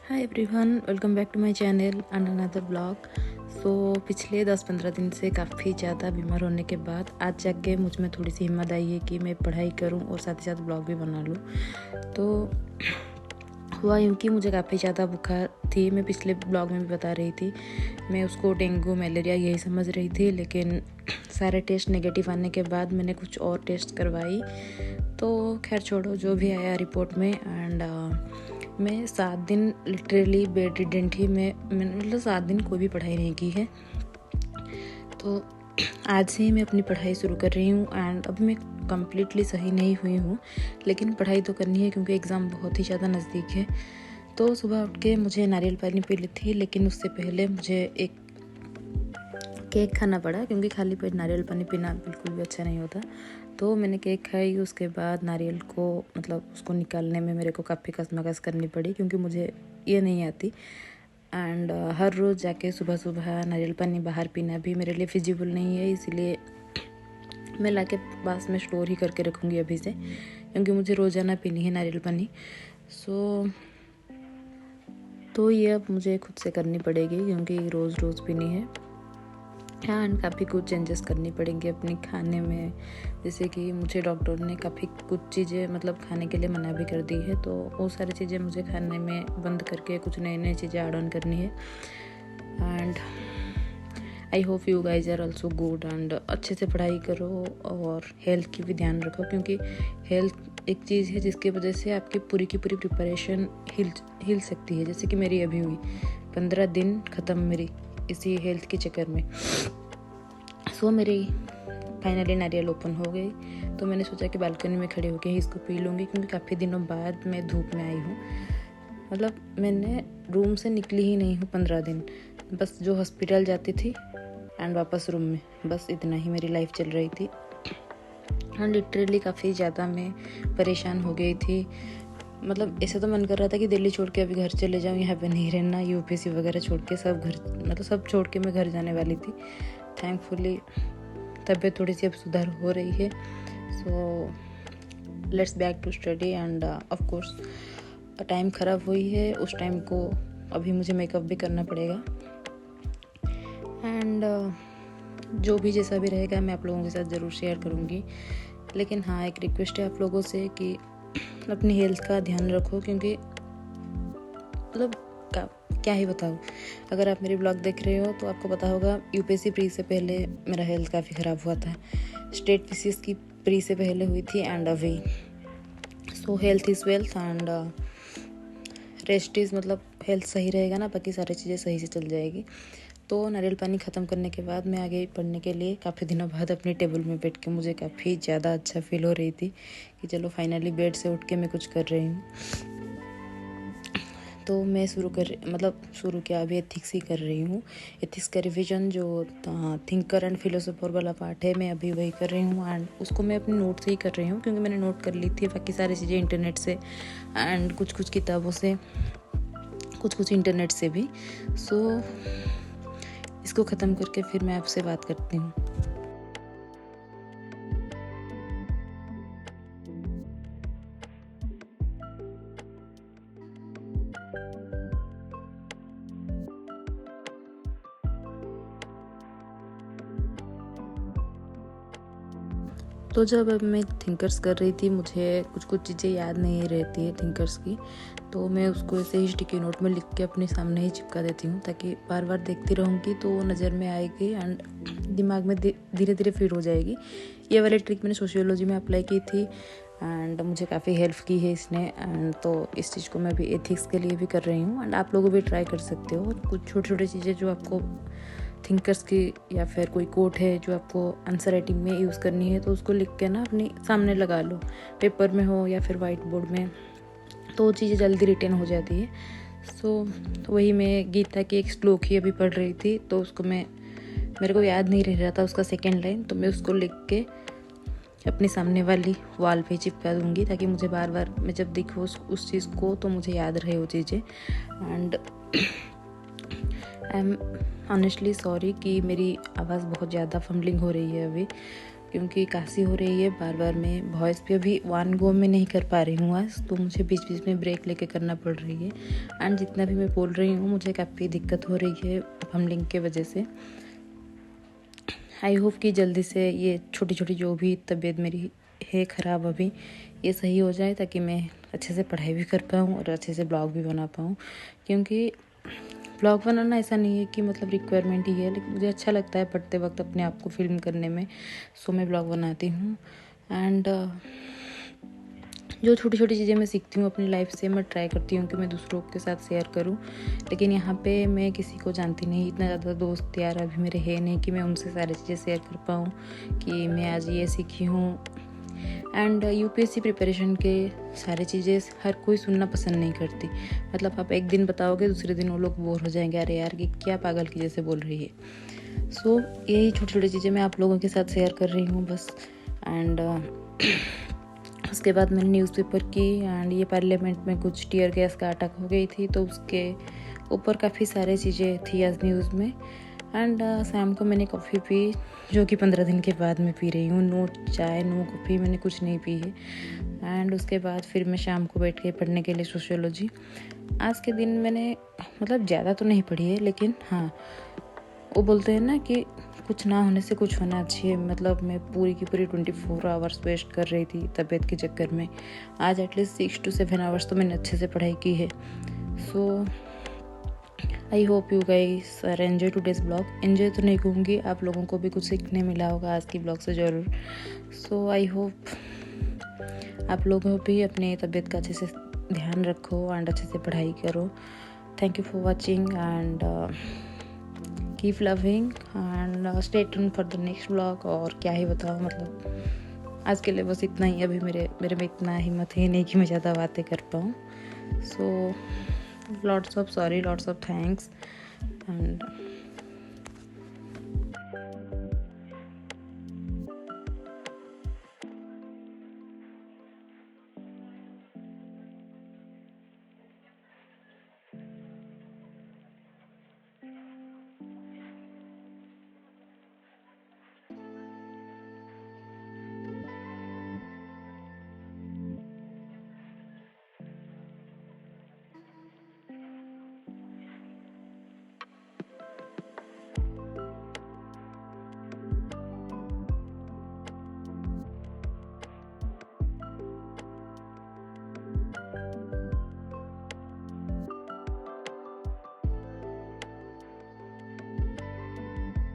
Hi everyone, welcome back to my channel and another blog. पिछले 10-15 दिन से काफ़ी ज़्यादा बीमार होने के बाद आज जाके मुझ में थोड़ी सी हिम्मत आई है कि मैं पढ़ाई करूं और साथ ही साथ ब्लॉग भी बना लूं। तो हुआ यूँ कि मुझे काफ़ी ज़्यादा बुखार थी। मैं पिछले ब्लॉग में भी बता रही थी, मैं उसको डेंगू मलेरिया यही समझ रही थी, लेकिन सारे टेस्ट नेगेटिव आने के बाद मैंने कुछ और टेस्ट करवाई तो खैर छोड़ो, जो भी आया रिपोर्ट में। एंड मैं 7 दिन लिटरली बेड रिडेंट ही मैंने मतलब 7 दिन कोई भी पढ़ाई नहीं की है। तो आज से ही मैं अपनी पढ़ाई शुरू कर रही हूँ एंड अभी मैं कम्प्लीटली सही नहीं हुई हूँ, लेकिन पढ़ाई तो करनी है क्योंकि एग्ज़ाम बहुत ही ज़्यादा नज़दीक है। तो सुबह उठ के मुझे नारियल पानी पी ली थी, लेकिन उससे पहले मुझे एक केक खाना पड़ा क्योंकि खाली पेट नारियल पानी पीना बिल्कुल भी अच्छा नहीं होता। तो मैंने केक खाई, उसके बाद नारियल को मतलब उसको निकालने में मेरे को काफ़ी कसमकस करनी पड़ी क्योंकि मुझे ये नहीं आती। एंड हर रोज़ जाके सुबह सुबह नारियल पानी बाहर पीना भी मेरे लिए फिजिबल नहीं है, इसीलिए मैं लाके पास में स्टोर ही करके रखूँगी अभी से, क्योंकि मुझे रोज़ाना पीनी है नारियल पानी। तो ये अब मुझे खुद से करनी पड़ेगी क्योंकि रोज़ रोज़ पीनी है एंड काफ़ी कुछ चेंजेस करनी पड़ेंगे अपने खाने में। जैसे कि मुझे डॉक्टर ने काफ़ी कुछ चीज़ें मतलब खाने के लिए मना भी कर दी है, तो वो सारी चीज़ें मुझे खाने में बंद करके कुछ नई नई चीज़ें ऐड ऑन करनी है। And I hope you guys are also good and अच्छे से पढ़ाई करो और हेल्थ की भी ध्यान रखो, क्योंकि हेल्थ एक चीज़ है जिसकी वजह से आपकी पूरी की पूरी प्रिपरेशन हिल सकती है। जैसे कि मेरी अभी हुई 15 दिन ख़त्म मेरी इसी हेल्थ के चक्कर में। मेरी फाइनली नारियल ओपन हो गई, तो मैंने सोचा कि बालकनी में खड़े होकर ही इसको पी लूँगी क्योंकि काफ़ी दिनों बाद मैं धूप में आई हूँ। मतलब मैंने रूम से निकली ही नहीं हूँ 15 दिन, बस जो हॉस्पिटल जाती थी एंड वापस रूम में, बस इतना ही मेरी लाइफ चल रही थी। एंड लिटरली काफ़ी ज़्यादा मैं परेशान हो गई थी। मतलब ऐसा तो मन कर रहा था कि दिल्ली छोड़ के अभी घर चले जाऊँ, यहाँ पे नहीं रहना, यूपीएससी वगैरह छोड़ के सब छोड़ के मैं घर जाने वाली थी। थैंकफुली तबीयत थोड़ी सी अब सुधार हो रही है। Let's back to study and of course time ख़राब हुई है, उस टाइम को अभी मुझे मेकअप भी करना पड़ेगा। एंड जो भी जैसा भी रहेगा मैं आप लोगों के साथ ज़रूर शेयर करूँगी। लेकिन हाँ, एक रिक्वेस्ट है आप लोगों से कि अपनी हेल्थ का ध्यान रखो, क्योंकि मतलब क्या ही बताऊँ। अगर आप मेरी ब्लॉग देख रहे हो तो आपको पता होगा यूपीएससी प्री से पहले मेरा हेल्थ काफ़ी ख़राब हुआ था, स्टेट पीसीएस की प्री से पहले हुई थी एंड अभी। Health is wealth and rest is मतलब हेल्थ सही रहेगा ना, बाकी सारी चीज़ें सही से चल जाएगी। तो नारियल पानी ख़त्म करने के बाद मैं आगे पढ़ने के लिए काफ़ी दिनों बाद अपनी टेबल में बैठ के मुझे काफ़ी ज़्यादा अच्छा फील हो रही थी कि चलो फाइनली बेड से उठ के मैं कुछ कर रही हूँ। तो मैं शुरू किया, अभी एथिक्स ही कर रही हूँ। एथिक्स का रिवीजन जो थिंकर एंड फिलोसोफर वाला पार्ट है, मैं अभी वही कर रही हूँ एंड उसको मैं अपने नोट से ही कर रही हूँ क्योंकि मैंने नोट कर ली थी बाकी सारी चीज़ें इंटरनेट से एंड कुछ किताबों से, कुछ इंटरनेट से भी। इसको ख़त्म करके फिर मैं आपसे बात करती हूँ। तो जब अब मैं थिंकर्स कर रही थी, मुझे कुछ चीज़ें याद नहीं रहती है थिंकर्स की, तो मैं उसको ऐसे ही स्टिकी नोट में लिख के अपने सामने ही चिपका देती हूँ ताकि बार बार देखती रहूँगी तो वो नज़र में आएगी एंड दिमाग में धीरे धीरे फिट हो जाएगी। ये वाली ट्रिक मैंने सोशियोलॉजी में अप्लाई की थी एंड मुझे काफ़ी हेल्प की है इसने। एंड तो इस चीज़ को मैं भी एथिक्स के लिए भी कर रही हूँ एंड आप लोगों भी ट्राई कर सकते हो। कुछ छोटी छोटी चीज़ें जो आपको थिंकर्स की या फिर कोई कोट है जो आपको आंसर राइटिंग में यूज़ करनी है, तो उसको लिख के ना अपने सामने लगा लो, पेपर में हो या फिर वाइट बोर्ड में, तो वो चीज़ें जल्दी रिटेन हो जाती है। वही मैं गीता की एक श्लोक ही अभी पढ़ रही थी, तो उसको मेरे को याद नहीं रह रहा था उसका सेकेंड लाइन, तो मैं उसको लिख के अपने सामने वाली वॉल पे चिपका दूँगी ताकि मुझे बार बार मैं जब देखूँ उस चीज़ को तो मुझे याद रहे वो चीज़ें। And I am honestly sorry कि मेरी आवाज़ बहुत ज़्यादा फम्बलिंग हो रही है अभी, क्योंकि काशी हो रही है। बार बार मैं वॉइस पे अभी वन गो में नहीं कर पा रही हूँ आज, तो मुझे बीच बीच में ब्रेक लेके करना पड़ रही है। एंड जितना भी मैं बोल रही हूँ मुझे काफ़ी दिक्कत हो रही है हम लिंक के वजह से। आई होप कि जल्दी से ये छोटी छोटी जो भी तबीयत मेरी है ख़राब अभी, ये सही हो जाए, ताकि मैं अच्छे से पढ़ाई भी कर पाऊँ और अच्छे से ब्लॉग भी बना पाऊँ। क्योंकि ब्लॉग बनाना ऐसा नहीं है कि मतलब रिक्वायरमेंट ही है, लेकिन मुझे अच्छा लगता है पढ़ते वक्त अपने आप को फिल्म करने में, सो मैं ब्लॉग बनाती हूँ। एंड जो छोटी छोटी चीज़ें मैं सीखती हूँ अपनी लाइफ से, मैं ट्राई करती हूँ कि मैं दूसरों के साथ शेयर करूँ। लेकिन यहाँ पे मैं किसी को जानती नहीं, इतना ज़्यादा दोस्त यार अभी मेरे है नहीं कि मैं उनसे सारी चीज़ें शेयर कर पाऊँ कि मैं आज ये सीखी हूँ। एंड यूपीएससी प्रिपरेशन के सारी चीज़ें हर कोई सुनना पसंद नहीं करती। मतलब आप एक दिन बताओगे, दूसरे दिन वो लोग बोर हो जाएंगे, अरे यार कि क्या पागल की जैसे बोल रही है। सो यही छोटी छोटी चीज़ें मैं आप लोगों के साथ शेयर कर रही हूँ बस। एंड उसके बाद मैंने न्यूज़पेपर की, एंड ये पार्लियामेंट में कुछ टीयर गैस का अटैक हो गई थी, तो उसके ऊपर काफ़ी सारी चीज़ें थी आज न्यूज़ में। एंड शाम को मैंने कॉफ़ी पी, जो कि 15 दिन के बाद मैं पी रही हूँ। नो चाय नो कॉफ़ी, मैंने कुछ नहीं पी है। एंड उसके बाद फिर मैं शाम को बैठ के पढ़ने के लिए सोशियोलॉजी। आज के दिन मैंने मतलब ज़्यादा तो नहीं पढ़ी है, लेकिन हाँ, वो बोलते हैं ना कि कुछ ना होने से कुछ होना अच्छी है। मतलब मैं पूरी की पूरी 24 आवर्स वेस्ट कर रही थी तबीयत के चक्कर में। आज एटलीस्ट 6 to 7 आवर्स तो मैंने अच्छे से पढ़ाई की है। So I hope you guys are enjoy today's blog. Enjoy तो नहीं कहूँगी, आप लोगों को भी कुछ सीखने मिला होगा आज की ब्लॉग से ज़रूर। सो आई होप आप लोग भी अपने तबीयत का अच्छे से ध्यान रखो एंड अच्छे से पढ़ाई करो। Thank you for watching and keep loving and stay tuned for the next blog. और क्या ही बताओ, मतलब आज के लिए बस इतना ही। अभी मेरे में इतना हिम्मत है नहीं कि मैं ज़्यादा बातें कर पाऊँ। सो lots of sorry, lots of thanks, and